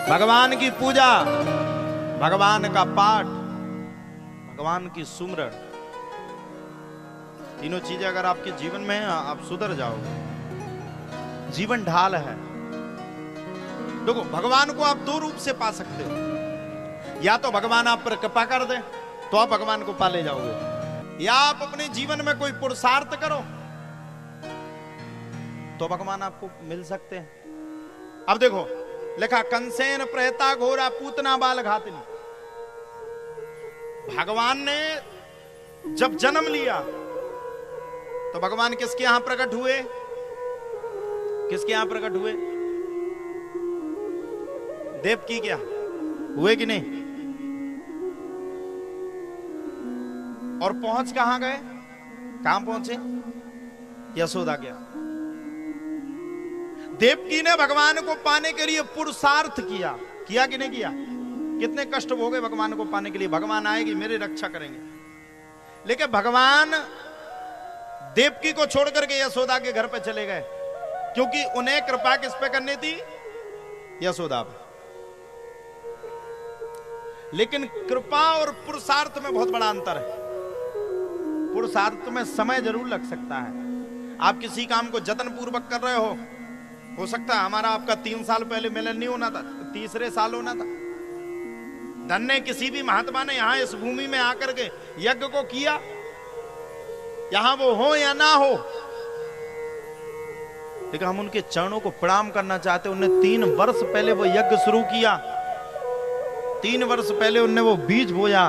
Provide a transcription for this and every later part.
भगवान की पूजा, भगवान का पाठ, भगवान की सुमरण, तीनों चीजें अगर आपके जीवन में है, आप सुधर जाओगे। जीवन ढाल है। देखो, भगवान को आप दो रूप से पा सकते हो। या तो भगवान आप पर कृपा कर दे तो आप भगवान को पा ले जाओगे, या आप अपने जीवन में कोई पुरुषार्थ करो तो भगवान आपको मिल सकते हैं। अब देखो, लिखा कंसेन प्रेता घोरा पूतना बाल घातनी। भगवान ने जब जन्म लिया तो भगवान किसके यहां प्रकट हुए? किसके यहां प्रकट हुए? देवकी के यहां हुए कि नहीं? और पहुंच कहां गए? कहां पहुंचे? यशोदा के यहां। देवकी ने भगवान को पाने के लिए पुरुषार्थ किया, किया कि नहीं किया? कितने कष्ट भोगे भगवान को पाने के लिए। भगवान आएगी, मेरी रक्षा करेंगे, लेकिन भगवान देवकी को छोड़ करके यशोदा के घर पे चले गए, क्योंकि उन्हें कृपा किस पे करनी थी? यशोदा पे। लेकिन कृपा और पुरुषार्थ में बहुत बड़ा अंतर है। पुरुषार्थ में समय जरूर लग सकता है। आप किसी काम को जतन पूर्वक कर रहे हो सकता है हमारा आपका 3 साल पहले मिलन नहीं होना था, तीसरे साल होना था। धन्य किसी भी महात्मा ने यहां इस भूमि में आकर के यज्ञ को किया, यहां वो हो या ना हो, लेकिन हम उनके चरणों को प्रणाम करना चाहते। उन्होंने 3 वर्ष पहले वो यज्ञ शुरू किया, 3 वर्ष पहले उनने वो बीज बोया,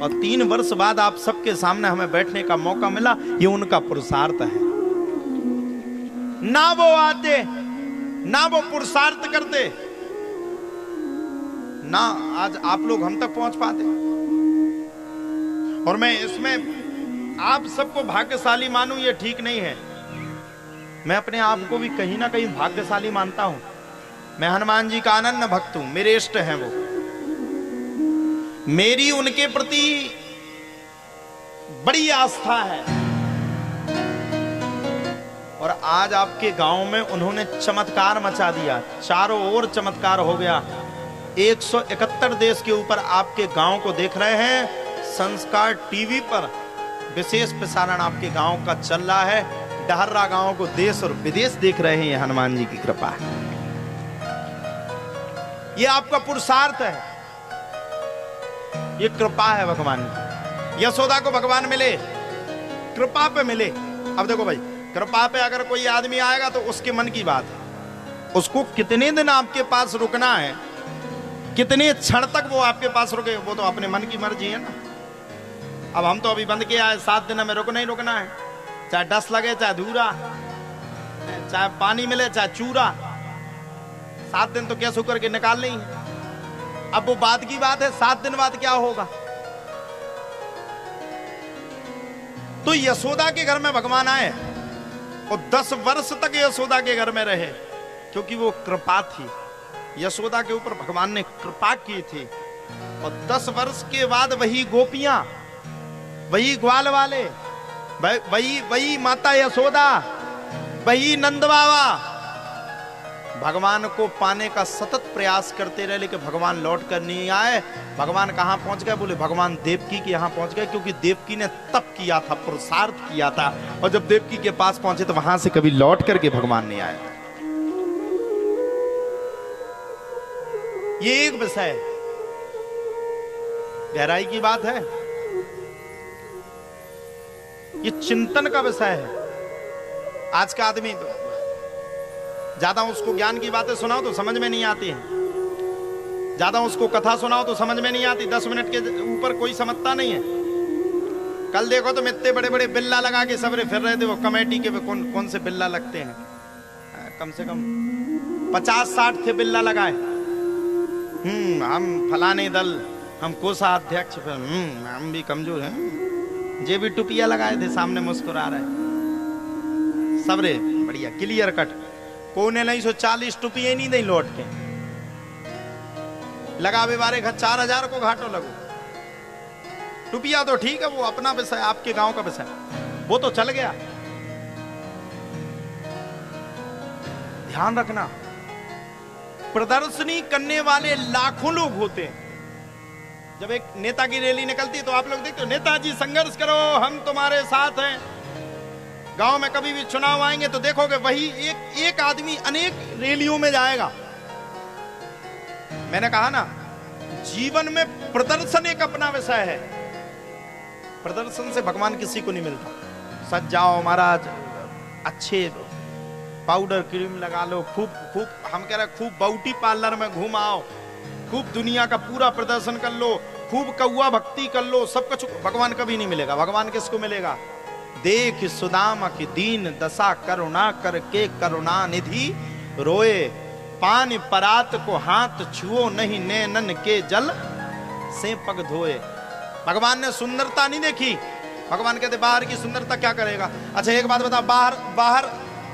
और 3 वर्ष बाद आप सबके सामने हमें बैठने का मौका मिला। ये उनका पुरुषार्थ है। ना वो आते, ना वो पुरुषार्थ करते, ना आज आप लोग हम तक पहुंच पाते। और मैं इसमें आप सबको भाग्यशाली मानूं ये ठीक नहीं है। मैं अपने आप को भी कहीं ना कहीं भाग्यशाली मानता हूं। मैं हनुमान जी का अनन्य भक्त हूं, मेरे इष्ट हैं वो। मेरी उनके प्रति बड़ी आस्था है। और आज आपके गांव में उन्होंने चमत्कार मचा दिया, चारों ओर चमत्कार हो गया। 171 देश के ऊपर आपके गांव को देख रहे हैं। संस्कार टीवी पर विशेष प्रसारण आपके गांव का चल रहा है। डहर्रा गांव को देश और विदेश देख रहे हैं। ये हनुमान जी की कृपा है, ये आपका पुरुषार्थ है, ये कृपा है भगवान की। यशोदा को भगवान मिले, कृपा पे मिले। अब देखो भाई, कृपा पे अगर कोई आदमी आएगा तो उसके मन की बात है। उसको कितने दिन आपके पास रुकना है, कितने क्षण तक वो आपके पास रुके, वो तो अपने मन की मर्जी है ना। अब हम तो अभी बंद किया है, 7 दिन में रुकना ही रुकना है, चाहे 10 लगे, चाहे धूरा, चाहे पानी मिले, चाहे चूरा। 7 दिन तो क्या शुक्र के निकाल नहीं है। अब वो बात की बात है, 7 दिन बाद क्या होगा। तो यशोदा के घर में भगवान आए और 10 वर्ष तक यशोदा के घर में रहे, क्योंकि वो कृपा थी। यशोदा के ऊपर भगवान ने कृपा की थी। और 10 वर्ष के बाद वही गोपियां, वही ग्वाल वाले, वही माता यशोदा, वही नंद बाबा भगवान को पाने का सतत प्रयास करते रहे, लेकिन भगवान लौट कर नहीं आए। भगवान कहां पहुंच गए? बोले भगवान देवकी के यहां पहुंच गए, क्योंकि देवकी ने तप किया था, पुरुषार्थ किया था। और जब देवकी के पास पहुंचे तो वहां से कभी लौट करके भगवान नहीं आए। ये एक विषय है, गहराई की बात है, ये चिंतन का विषय है। आज का आदमी ज्यादा उसको ज्ञान की बातें सुनाओ तो समझ में नहीं आती है, ज्यादा उसको कथा सुनाओ तो समझ में नहीं आती। 10 मिनट के ऊपर कोई समझता नहीं है। कल देखो तो इतने बड़े बड़े बिल्ला लगा के सबरे फिर रहे थे। वो कमेटी के कौन से बिल्ला लगते हैं, कम से कम 50-60 थे बिल्ला लगाए। हम फलाने दल, हम कोषाध्यक्ष, हम भी कमजोर हैं। जे भी टुपिया लगाए थे, सामने मुस्कुरा रहे सबरे, बढ़िया क्लियर कट। कोने नहीं 140 टुपिया नहीं दे लौट के लगा बेवारे घर 4000 को घाटो लगो। टुपिया तो ठीक है, वो अपना विषय, आपके गांव का विषय, वो तो चल गया। ध्यान रखना, प्रदर्शनी करने वाले लाखों लोग होते हैं। जब एक नेता की रैली निकलती है तो आप लोग देखते हो, नेताजी संघर्ष करो, हम तुम्हारे साथ हैं। गांव में कभी भी चुनाव आएंगे तो देखोगे वही एक आदमी अनेक रैलियों में जाएगा। मैंने कहा ना, जीवन में प्रदर्शन एक अपना विषय है। प्रदर्शन से भगवान किसी को नहीं मिलता। सज जाओ महाराज, अच्छे पाउडर क्रीम लगा लो, खूब हम कह रहे खूब ब्यूटी पार्लर में घूम आओ, खूब दुनिया का पूरा प्रदर्शन कर लो, खूब कौआ भक्ति कर लो, सब कुछ भगवान कभी नहीं मिलेगा। भगवान किसको मिलेगा? देख सुदामा की दीन दशा, करुणा करके करुणा निधि रोए, पान परात को हाथ छुओ नहीं, नैनन के जल से पग धोए। भगवान ने सुंदरता नहीं देखी। भगवान कहते बाहर की सुंदरता क्या करेगा। अच्छा एक बात बताओ,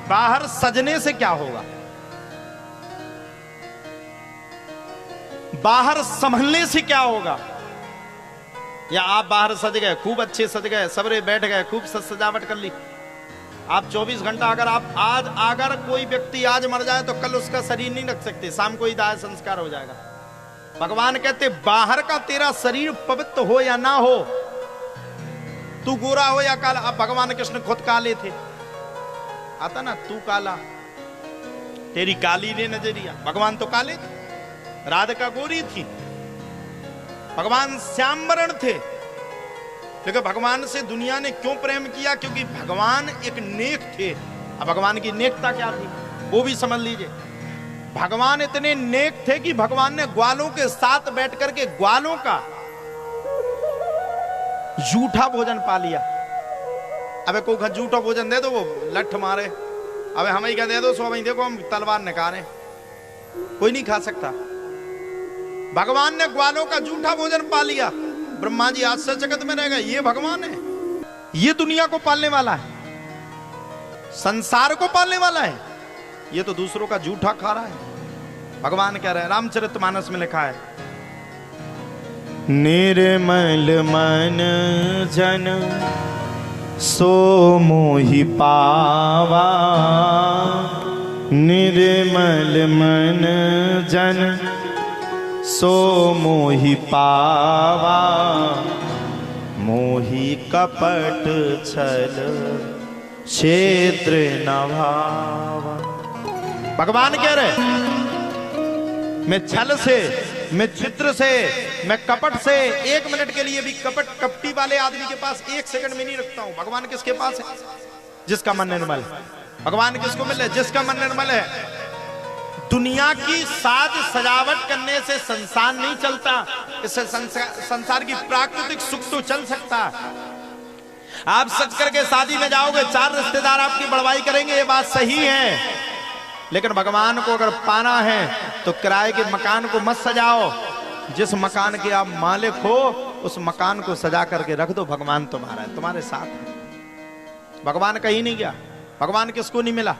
बाहर सजने से क्या होगा? बाहर संभलने से क्या होगा? या आप बाहर सज गए, खूब अच्छे सज गए, सबरे बैठ गए, खूब सजावट कर ली, आप 24 घंटा अगर कोई व्यक्ति आज मर जाए तो कल उसका शरीर नहीं रख सकते, शाम को ही दाह संस्कार हो जाएगा। भगवान कहते बाहर का तेरा शरीर पवित्र हो या ना हो, तू गोरा हो या काला। अब भगवान कृष्ण खुद काले थे, आता ना, तू काला, तेरी काली ने नजरिया। भगवान तो काले थे, राधिका गोरी थी, भगवान श्यामवर्ण थे। लेकिन भगवान से दुनिया ने क्यों प्रेम किया? क्योंकि भगवान एक नेक थे। अब भगवान की नेकता क्या थी वो भी समझ लीजिए। भगवान इतने नेक थे कि भगवान ने ग्वालों के साथ बैठ करके ग्वालों का झूठा भोजन पा लिया। अबे कोई झूठा भोजन दे दो वो लठ मारे, अबे हमें क्या दे दो, सो वही देखो हम तलवार निकाले, कोई नहीं खा सकता। भगवान ने ग्वालों का झूठा भोजन पा लिया। ब्रह्मा जी आश्चर्यचकित में रह गए, ये भगवान है, ये दुनिया को पालने वाला है, संसार को पालने वाला है, ये तो दूसरों का झूठा खा रहा है। भगवान कह रहे हैं, रामचरितमानस में लिखा है, निर्मल मन जन सो मोहि पावा, निर्मल मन जन सो मोहि पावा, मोहि कपट छल क्षेत्र न भावा। भगवान कह रहे मैं छल से, मैं चित्र से, मैं कपट से, एक मिनट के लिए भी कपटी वाले आदमी के पास एक सेकंड में नहीं रखता हूं। भगवान किसके पास है? जिसका मन निर्मल है। भगवान किसको मिल है? जिसका मन निर्मल है। दुनिया की साज सजावट करने से संसार नहीं चलता, इससे संसार की प्राकृतिक सुख तो चल सकता। आप सच करके शादी में जाओगे, 4 रिश्तेदार आपकी बड़वाई करेंगे, ये बात सही है, लेकिन भगवान को अगर पाना है तो किराए के मकान को मत सजाओ। जिस मकान के आप मालिक हो उस मकान को सजा करके रख दो, भगवान तुम्हारा है, तुम्हारे साथ है। भगवान कहीं नहीं गया। भगवान किसको नहीं मिला?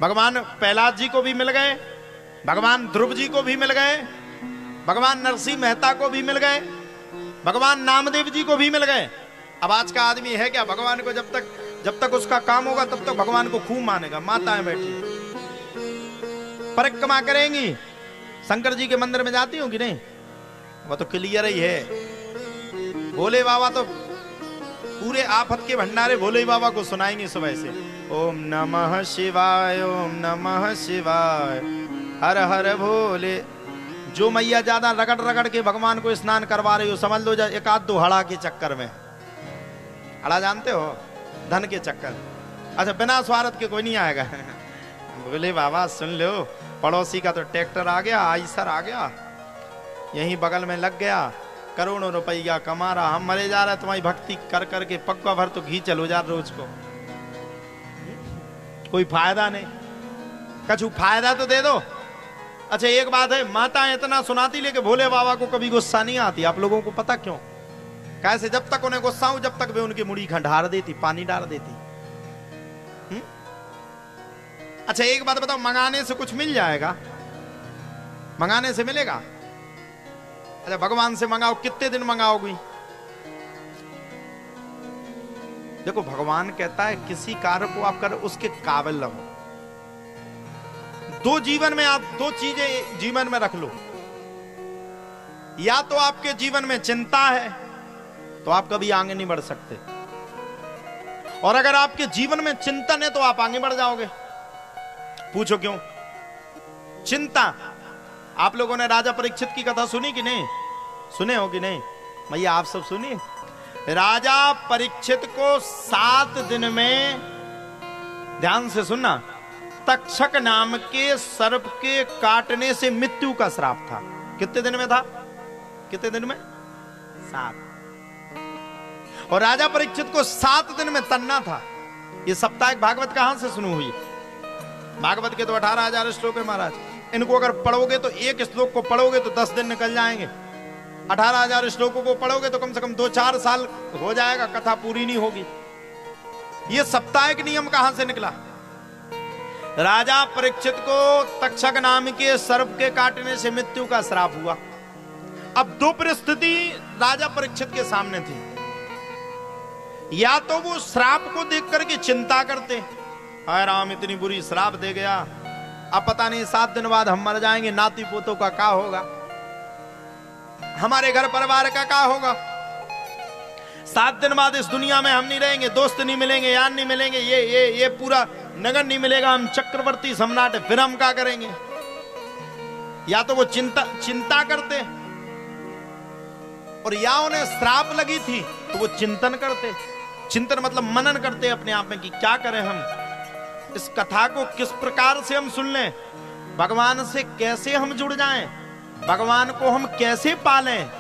भगवान प्रहलाद जी को भी मिल गए, भगवान ध्रुव जी को भी मिल गए, भगवान नरसिंह मेहता को भी मिल गए, भगवान नामदेव जी को भी मिल गए। अब आज का आदमी है क्या? भगवान को जब तक उसका काम होगा तब तक भगवान को खूब मानेगा। माताएं बैठी परिक्रमा करेंगी, शंकर जी के मंदिर में जाती हो कि नहीं? वो तो क्लियर ही है। भोले बाबा तो पूरे आफत के भंडारे भोले बाबा को सुनाएंगे सुबह से। ओम नमः शिवाय, ओम नमः शिवाय, हर हर भोले। जो मैया ज्यादा रगड़ रगड़ के भगवान को स्नान करवा रही हो, समझ लो एक आध दो हड़ा के चक्कर में। हड़ा जानते हो? धन के चक्कर। अच्छा, बिना स्वार्थ के कोई नहीं आएगा। भोले बाबा सुन लो, पड़ोसी का तो ट्रैक्टर आ गया, आईसर आ गया, यहीं बगल में लग गया, करोड़ों रुपया कमा रहा, हम मरे जा रहे, तुम्हारी भक्ति कर करके पक्का भर तो घी चलो जा रोज को, कोई फायदा नहीं, कछु फायदा तो दे दो। अच्छा एक बात है, माता इतना सुनाती लेके भोले बाबा को कभी गुस्सा नहीं आती। आप लोगों को पता क्यों? कैसे? जब तक उन्हें गुस्सा हो जब तक वे उनकी मुड़ी खंडार देती, पानी डाल देती। अच्छा एक बात बताओ, मंगाने से कुछ मिल जाएगा? मंगाने से मिलेगा? अच्छा भगवान से मंगाओ, कितने दिन मंगाओगी? देखो भगवान कहता है किसी कार्य को आप करो उसके काबिल रहो। दो जीवन में आप दो चीजें जीवन में रख लो, या तो आपके जीवन में चिंता है तो आप कभी आगे नहीं बढ़ सकते, और अगर आपके जीवन में चिंतन है तो आप आगे बढ़ जाओगे। पूछो क्यों? चिंता। आप लोगों ने राजा परीक्षित की कथा सुनी कि नहीं? सुने हो कि नहीं? भैया आप सब सुनिए। राजा परीक्षित को 7 दिन में, ध्यान से सुनना, तक्षक नाम के सर्प के काटने से मृत्यु का श्राप था। कितने दिन में था? कितने दिन में? 7। और राजा परीक्षित को 7 दिन में तन्ना था। ये साप्ताहिक भागवत कहां से शुरू हुई? भागवत के तो 18,000 श्लोक है महाराज। इनको अगर पढ़ोगे तो एक श्लोक को पढ़ोगे तो 10 दिन निकल जाएंगे। 18,000 श्लोकों को पढ़ोगे तो कम से कम 2-4 साल हो जाएगा, कथा पूरी नहीं होगी। ये साप्ताहिक नियम कहां से निकला? राजा परीक्षित को तक्षक नाम के सर्प के काटने से मृत्यु का श्राप हुआ। अब दो परिस्थिति राजा परीक्षित के सामने थी। या तो वो श्राप को देख करके चिंता करते, हाय राम इतनी बुरी श्राप दे गया, अब पता नहीं 7 दिन बाद हम मर जाएंगे, नाती पोतों का क्या होगा, हमारे घर परिवार का क्या होगा, 7 दिन बाद इस दुनिया में हम नहीं रहेंगे, दोस्त नहीं मिलेंगे, यार नहीं मिलेंगे, ये पूरा नगर नहीं मिलेगा, हम चक्रवर्ती सम्राट है, फिर हम क्या करेंगे। या तो वो चिंता करते, और या उन्हें श्राप लगी थी तो वो चिंतन करते। चिंतन मतलब मनन करते अपने आप में कि क्या करें हम, इस कथा को किस प्रकार से हम सुन लें, भगवान से कैसे हम जुड़ जाएं, भगवान को हम कैसे पालें।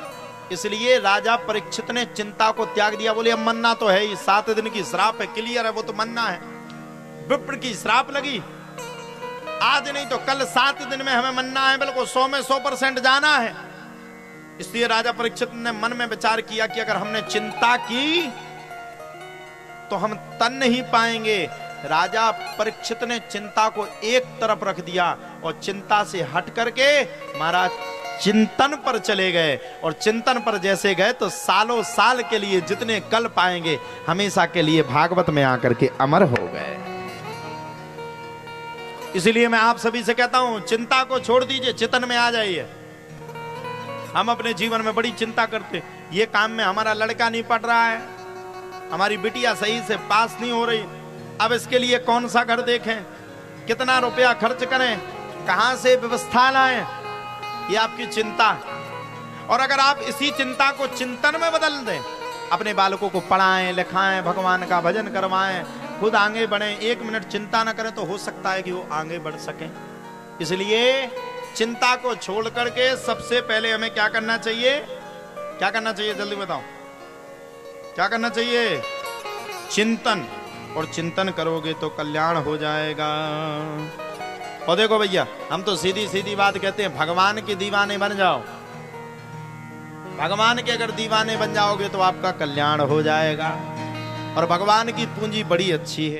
इसलिए राजा परीक्षित ने चिंता को त्याग दिया। बोले अब मन्ना तो है ही, 7 दिन की श्राप है, क्लियर है, वो तो मन्ना है। विप्र की श्राप लगी, आज नहीं तो कल 7 दिन में हमें मन्ना है, बिल्कुल 100 में 100% जाना है। इसलिए राजा परीक्षित ने मन में विचार किया कि अगर हमने चिंता की तो हम तन नहीं पाएंगे। राजा परीक्षित ने चिंता को एक तरफ रख दिया और चिंता से हट करके महाराज चिंतन पर चले गए। और चिंतन पर जैसे गए तो सालों साल के लिए जितने कल पाएंगे हमेशा के लिए भागवत में आकर के अमर हो गए। इसलिए मैं आप सभी से कहता हूं, चिंता को छोड़ दीजिए, चिंतन में आ जाइए। हम अपने जीवन में बड़ी चिंता करते, ये काम में हमारा लड़का नहीं पढ़ रहा है, हमारी बिटिया सही से पास नहीं हो रही, अब इसके लिए कौन सा घर देखें, कितना रुपया खर्च करें, कहां से व्यवस्था लाएं, ये आपकी चिंता। और अगर आप इसी चिंता को चिंतन में बदल दें, अपने बालकों को पढ़ाएं लिखाएं, भगवान का भजन करवाएं, खुद आगे बढ़ें, 1 मिनट चिंता ना करें तो हो सकता है कि वो आगे बढ़ सकें। इसलिए चिंता को छोड़ करके सबसे पहले हमें क्या करना चाहिए? क्या करना चाहिए जल्दी बताओ, क्या करना चाहिए? चिंतन। और चिंतन करोगे तो कल्याण हो जाएगा। और देखो भैया, हम तो सीधी सीधी बात कहते हैं, भगवान के दीवाने बन जाओ। भगवान के अगर दीवाने बन जाओगे तो आपका कल्याण हो जाएगा। और भगवान की पूंजी बड़ी अच्छी है।